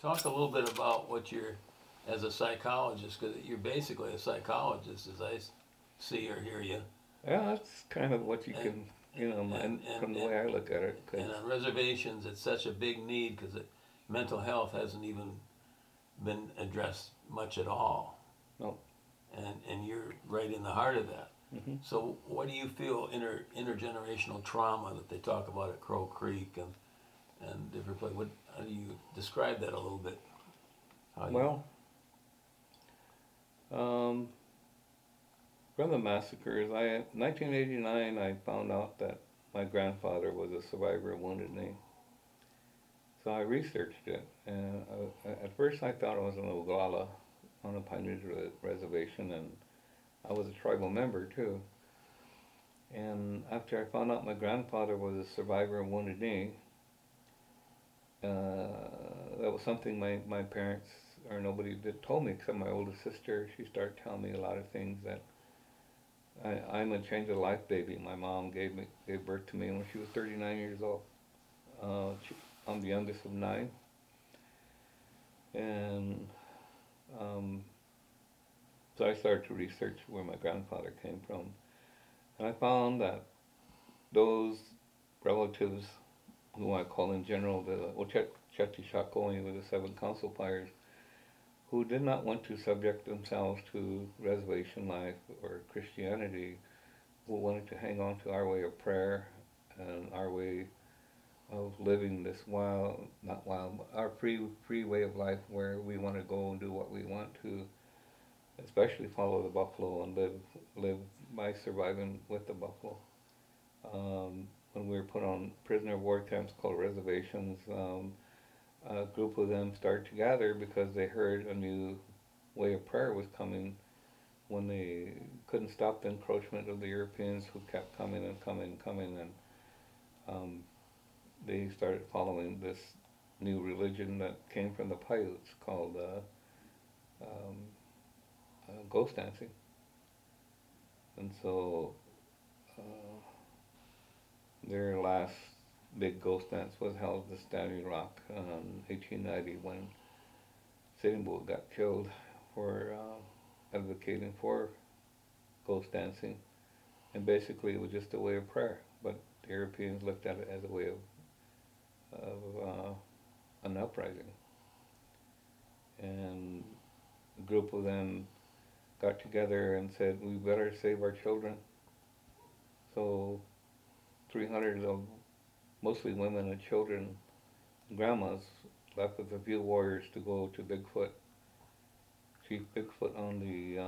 Talk a little bit about what you're, as a psychologist, because you're basically a psychologist, as see or hear you. Yeah, that's kind of what you And can, and and from the and, way I look at it, because and on reservations, it's such a big need because mental health hasn't even been addressed much at all, no. and you're right in the heart of that. Hmm. So, what do you feel intergenerational trauma that they talk about at Crow Creek and different places? How do you describe that a little bit? How you? Well, um, from the massacres, 1989, I found out that my grandfather was a survivor of Wounded Knee. So I researched it, and at first I thought it was in Oglala on a Pine Ridge reservation, and I was a tribal member too. And after I found out my grandfather was a survivor of Wounded Knee, that was something my parents or nobody did told me except my oldest sister. She started telling me a lot of things that I'm a change of life baby. My mom gave birth to me when she was 39 years old. I'm the youngest of nine, and um, so I started to research where my grandfather came from, and I found that those relatives, who I call in general the Chetishakoni, with the seven council fires, who did not want to subject themselves to reservation life or Christianity, who wanted to hang on to our way of prayer and our way of living this wild, not wild, but our free way of life where we want to go and do what we want to, especially follow the buffalo and live by surviving with the buffalo. When we were put on prisoner of war camps called reservations, a group of them started to gather because they heard a new way of prayer was coming when they couldn't stop the encroachment of the Europeans who kept coming and coming and coming, and um, they started following this new religion that came from the Paiutes called um, ghost dancing. And so uh, their last big ghost dance was held at Standing Rock in 1890 when Sitting Bull got killed for advocating for ghost dancing. And basically, it was just a way of prayer. But the Europeans looked at it as a way of an uprising. And a group of them got together and said, we better save our children. So 300 of mostly women and children, grandmas, left with a few warriors to go to Bigfoot, Chief Bigfoot on the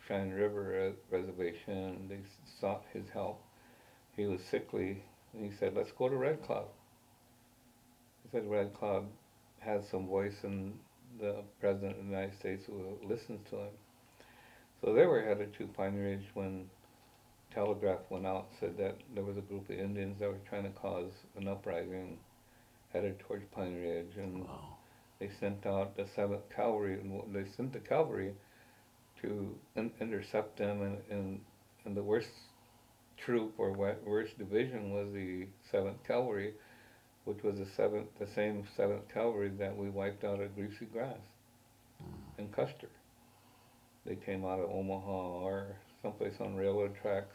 Cheyenne River reservation. They sought his help. He was sickly, and he said, let's go to Red Cloud. He said Red Cloud has some voice in the President of the United States who listens to him. So they were headed to Pine Ridge when telegraph went out, said that there was a group of Indians that were trying to cause an uprising headed towards Pine Ridge, and Wow. they sent out the Seventh Cavalry, and they sent the cavalry to intercept them, and the worst troop or worst division was the Seventh Cavalry, which was the same Seventh Cavalry that we wiped out at Greasy Grass in Custer. They came out of Omaha or someplace on railroad tracks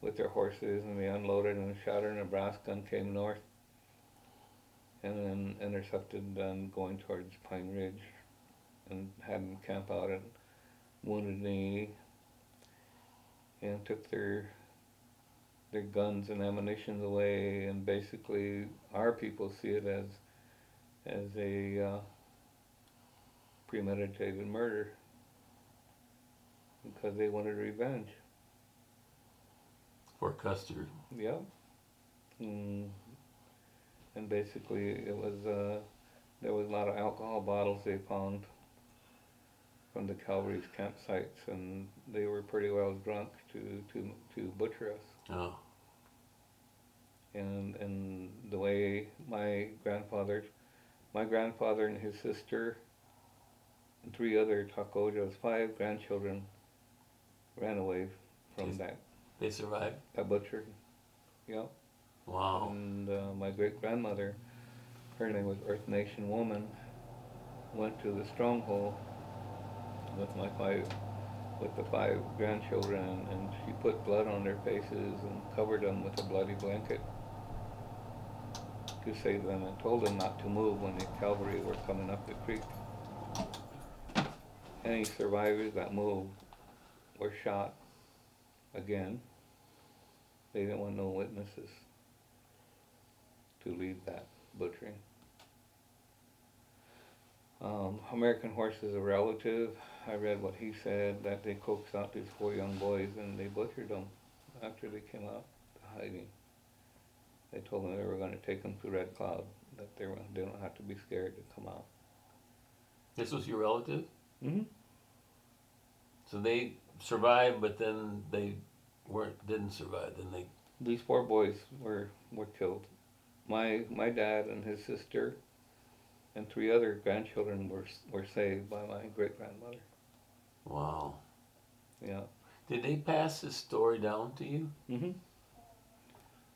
with their horses, and they unloaded in Shatter, Nebraska, and came north, and then intercepted them going towards Pine Ridge, and had them camp out at Wounded Knee, and took their guns and ammunition away, and basically our people see it as a premeditated murder because they wanted revenge. For Custer. Yep. Mm, and basically it was there was a lot of alcohol bottles they found from the cavalry's campsites, and they were pretty well drunk to butcher us. Oh. And the way my grandfather and his sister and three other Takojas, five grandchildren, ran away from Just that they survived. that butcher. Yep. Wow. And my great grandmother, her name was Earth Nation Woman. went to the stronghold with with the five grandchildren, and she put blood on their faces and covered them with a bloody blanket to save them, and told them not to move when the cavalry were coming up the creek. Any survivors that moved were shot again. They didn't want no witnesses to lead that butchering. American Horse is a relative. I read what he said, that they coaxed out these 4 young boys and they butchered them after they came out to hiding. They told them they were going to take them to Red Cloud, that they don't have to be scared to come out. This was your relative? Mm-hmm. So they survived, but then they didn't survive. Then they. These 4 boys were killed. My dad and his sister and 3 other grandchildren were saved by my great grandmother. Wow. Yeah. Did they pass this story down to you? Mm-hmm.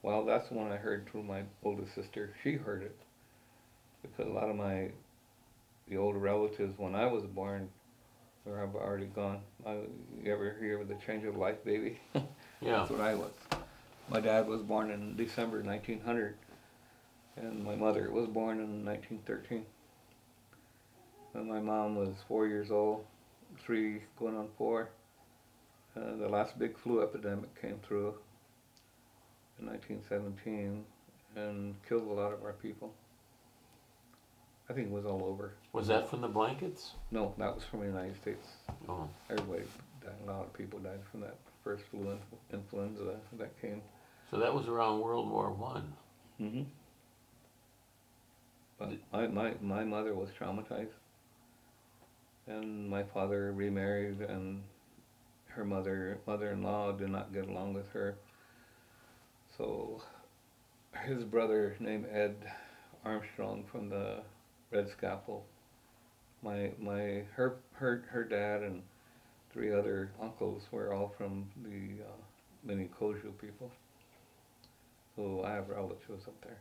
Well, that's the one I heard through my oldest sister. She heard it because a lot of the older relatives when I was born were already gone. You ever hear of the change of life baby? Yeah. That's what I was. My dad was born in December 1900, and my mother was born in 1913. And my mom was 4 years old, 3 going on 4. The last big flu epidemic came through in 1917 and killed a lot of our people. I think it was all over. Was that from the blankets? No, that was from the United States. Oh. Everybody died. A lot of people died from that first flu influenza that came. So that was around World War One. Mm-hmm. But my mother was traumatized, and my father remarried, and her mother-in-law did not get along with her. So his brother named Ed Armstrong from the Red Scalpel. Her dad and 3 other uncles were all from the Mini Koju people. So I have relatives up there.